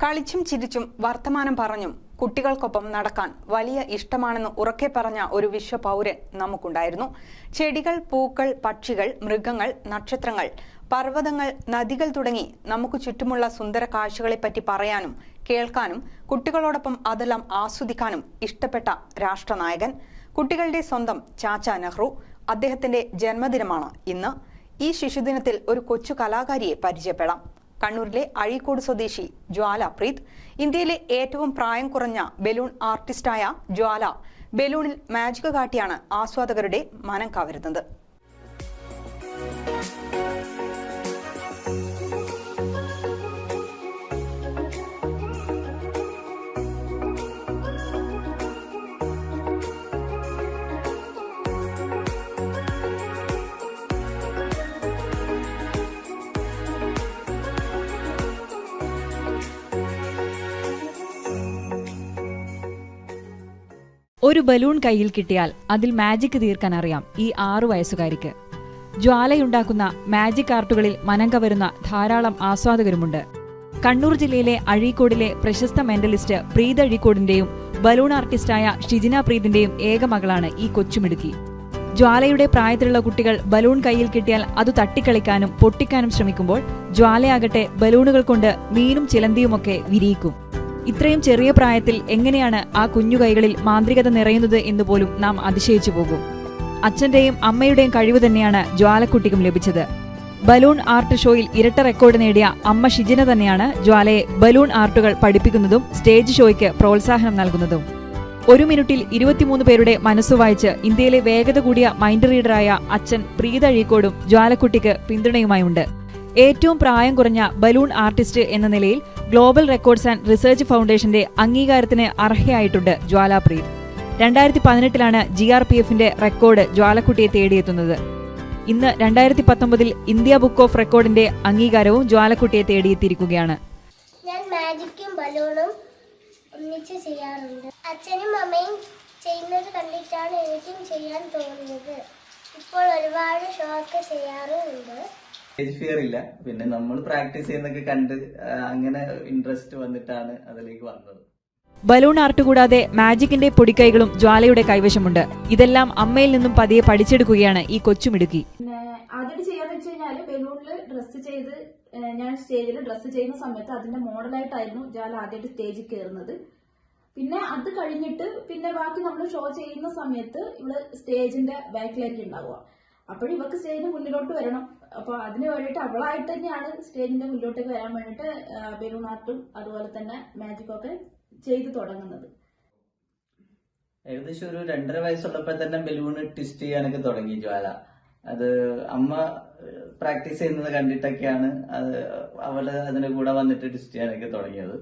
കളിച്ചും ചിരിച്ചും വർത്തമാനം പറഞ്ഞും കുട്ടികൾക്കൊപ്പം നടക്കാൻ വലിയ ഇഷ്ടമാണെന്ന് ഉറക്കെ പറഞ്ഞ ഒരു വിശ്വപൗരൻ നമുക്കുണ്ടായിരുന്നു. ചെടികൾ, പൂക്കൾ, പക്ഷികൾ, മൃഗങ്ങൾ, നക്ഷത്രങ്ങൾ, പർവ്വതങ്ങൾ, നദികൾ തുടങ്ങി നമുക്ക് ചുറ്റുമുള്ള സുന്ദര കാഴ്ചകളെപ്പറ്റി പറയാനും കേൾക്കാനും കുട്ടികളോടൊപ്പം അതെല്ലാം ആസ്വദിക്കാനും ഇഷ്ടപ്പെട്ട രാഷ്ട്രനായകൻ, കുട്ടികളുടെ സ്വന്തം ചാച്ചാ നെഹ്റു. അദ്ദേഹത്തിന്റെ ജന്മദിനമാണ് ഇന്ന്. ഈ ശിശുദിനത്തിൽ ഒരു കൊച്ചു കലാകാരിയെ പരിചയപ്പെടാം. കണ്ണൂരിലെ അഴീക്കോട് സ്വദേശി ജ്വാല പ്രീത്. ഇന്ത്യയിലെ ഏറ്റവും പ്രായം കുറഞ്ഞ ബലൂൺ ആർട്ടിസ്റ്റായ ജ്വാല ബലൂണിൽ മാജിക് കാട്ടിയാണ് ആസ്വാദകരുടെ മനം കവരുന്നത്. ഒരു ബലൂൺ കയ്യിൽ കിട്ടിയാൽ അതിൽ മാജിക് തീർക്കാൻ അറിയാം ഈ 6 വയസ്സുകാരിക്ക്. ജ്വാലയുണ്ടാക്കുന്ന മാജിക് ആർട്ടുകളിൽ മനം കവരുന്ന ധാരാളം ആസ്വാദകരുമുണ്ട്. കണ്ണൂർ ജില്ലയിലെ അഴീക്കോടിലെ പ്രശസ്ത മെന്റലിസ്റ്റ് പ്രീത് അഴീക്കോടിന്റെയും ബലൂൺ ആർട്ടിസ്റ്റായ ഷിജിന പ്രീതിന്റെയും ഏക മകളാണ് ഈ കൊച്ചുമിടുക്കി. ജ്വാലയുടെ പ്രായത്തിലുള്ള കുട്ടികൾ ബലൂൺ കയ്യിൽ കിട്ടിയാൽ അത് തട്ടിക്കളിക്കാനും പൊട്ടിക്കാനും ശ്രമിക്കുമ്പോൾ ജ്വാലയാകട്ടെ ബലൂണുകൾ കൊണ്ട് മീനും ചിലന്തിയുമൊക്കെ വിരിയിക്കും. ഇത്രയും ചെറിയ പ്രായത്തിൽ എങ്ങനെയാണ് ആ കുഞ്ഞു കൈകളിൽ മാന്ത്രികത നിറയുന്നത് എന്ന് പോലും നാം അതിശയിച്ചു പോകും. അച്ഛന്റെയും അമ്മയുടെയും കഴിവ് തന്നെയാണ് ജ്വാലക്കുട്ടിക്കും ലഭിച്ചത്. ബലൂൺ ആർട്ട് ഷോയിൽ ഇരട്ട റെക്കോർഡ് നേടിയ അമ്മ ഷിജിന തന്നെയാണ് ജ്വാലയെ ബലൂൺ ആർട്ടുകൾ പഠിപ്പിക്കുന്നതും സ്റ്റേജ് ഷോയ്ക്ക് പ്രോത്സാഹനം നൽകുന്നതും. 1 മിനിറ്റിൽ 23 പേരുടെ മനസ്സു വായിച്ച് ഇന്ത്യയിലെ വേഗത കൂടിയ മൈൻഡ് റീഡറായ അച്ഛൻ പ്രീത് അഴീക്കോടും ജ്വാലക്കുട്ടിക്ക് പിന്തുണയുമായുണ്ട്. ഏറ്റവും പ്രായം കുറഞ്ഞ ബലൂൺ ആർട്ടിസ്റ്റ് എന്ന നിലയിൽ ഗ്ലോബൽ റെക്കോർഡ്സ് ആൻഡ് റിസർച്ച് ഫൗണ്ടേഷന്റെ അംഗീകാരത്തിന് അർഹയായിട്ടുണ്ട് ജ്വാല പ്രീത്. 2018 GRPFന്റെ റെക്കോർഡ് ജ്വാലക്കുട്ടിയെ തേടിയെത്തുന്നത്. ഇന്ന് 2019 ഇന്ത്യ ബുക്ക് ഓഫ് റെക്കോർഡിന്റെ അംഗീകാരവും ജ്വാലക്കുട്ടിയെ തേടിയെത്തിയിരിക്കുകയാണ്. ഞാൻ മാജിക്കും ബലൂണും ഒന്നിച്ച് ചെയ്യാറുണ്ട്. അച്ഛനും അമ്മയും ചെയ്യുന്നത് കണ്ടിട്ടാണ് എനിക്കും ചെയ്യാൻ തോന്നുന്നത്. ഇപ്പോൾ ഒരുപാട് ഷോ ഒക്കെ ചെയ്യാറുമുണ്ട്. സ്റ്റേജ് ഫിയർ ഇല്ല. പിന്നെ നമ്മൾ പ്രാക്ടീസ് ചെയ്യുന്നൊക്കെ കണ്ട് അങ്ങനെ ഇൻട്രസ്റ്റ് വന്നിട്ടാണ് അതിലേക്ക് വന്നത്. ബലൂൺ ആർട്ട് കൂടാതെ മാജിക്കിന്റെ പൊടിക്കൈകളും ജ്വാലയുടെ കൈവശമുണ്ട്. ഇതെല്ലാം അമ്മയിൽ നിന്നും പതിയെ പഠിച്ചെടുക്കുകയാണ് ഈ കൊച്ചുമിടുക്കി. ആദ്യമായിട്ട് ചെയ്യാന്ന് വെച്ച് കഴിഞ്ഞാല് ബലൂണിൽ ഡ്രസ്സ് ചെയ്ത് ഞാൻ സ്റ്റേജിൽ ഡ്രസ്സ് ചെയ്യുന്ന സമയത്ത് അതിന്റെ മോഡലായിട്ടായിരുന്നു ജ്വാല ആദ്യമായിട്ട് സ്റ്റേജിൽ കയറുന്നത്. പിന്നെ അത് കഴിഞ്ഞിട്ട് പിന്നെ ബാക്കി നമ്മൾ ഷോ ചെയ്യുന്ന സമയത്ത് ഇവിടെ സ്റ്റേജിന്റെ ബാക്കിലായിരിക്കും ഉണ്ടാവുക. അപ്പോഴും ഇവർക്ക് സ്റ്റേജിന് മുന്നിലോട്ട് വരണം. അപ്പൊ അതിന് വേണ്ടിയിട്ട് അവളായിട്ട് തന്നെയാണ് സ്റ്റേജിന്റെ മുന്നിലോട്ടേക്ക് വരാൻ വേണ്ടിയിട്ട് ബലൂൺ ആർട്ടും അതുപോലെ തന്നെ മാജിക്കും ഒക്കെ ചെയ്തു തുടങ്ങുന്നത്. ഏകദേശം ഒരു 2.5 വയസ്സുള്ളപ്പോൾ തന്നെ ബലൂൺ ട്വിസ്റ്റ് ചെയ്യാനൊക്കെ തുടങ്ങി ജ്വാല. അത് അമ്മ പ്രാക്ടീസ് ചെയ്യുന്നത് കണ്ടിട്ടൊക്കെയാണ് അവള് അതിന്റെ കൂടെ വന്നിട്ട് ട്വിസ്റ്റ് ചെയ്യാനൊക്കെ തുടങ്ങിയത്.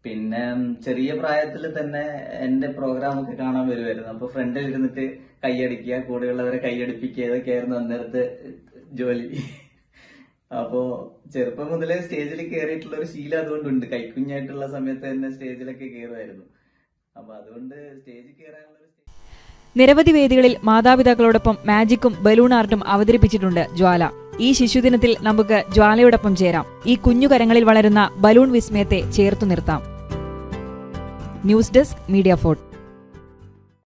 പിന്നെ ചെറിയ പ്രായത്തിൽ തന്നെ എന്റെ പ്രോഗ്രാം ഒക്കെ കാണാൻ വരുമായിരുന്നു. അപ്പൊ ഫ്രണ്ടിൽ ഇരുന്നിട്ട് കൈയടിക്കുക, കൂടെയുള്ളവരെ കൈയടിപ്പിക്കുക, ഇതൊക്കെയായിരുന്നു അന്നേരത്തെ ജോലി. അപ്പോ ചെറുപ്പം മുതലേ സ്റ്റേജിൽ കയറിയിട്ടുള്ള ഒരു ശീലം അതുകൊണ്ടുണ്ട്. കൈക്കുഞ്ഞായിട്ടുള്ള സമയത്ത് തന്നെ സ്റ്റേജിലൊക്കെ കയറുമായിരുന്നു. അപ്പൊ അതുകൊണ്ട് സ്റ്റേജിൽ കയറാനുള്ള നിരവധി വേദികളിൽ മാതാപിതാക്കളോടൊപ്പം മാജിക്കും ബലൂൺ ആർട്ടും അവതരിപ്പിച്ചിട്ടുണ്ട് ജ്വാല. ഈ ശിശുദിനത്തിൽ നമുക്ക് ജ്വാലയോടൊപ്പം ചേരാം. ഈ കുഞ്ഞുകരങ്ങളിൽ വളരുന്ന ബലൂൺ വിസ്മയത്തെ ചേർത്തു നിർത്താം. News desk, media 4.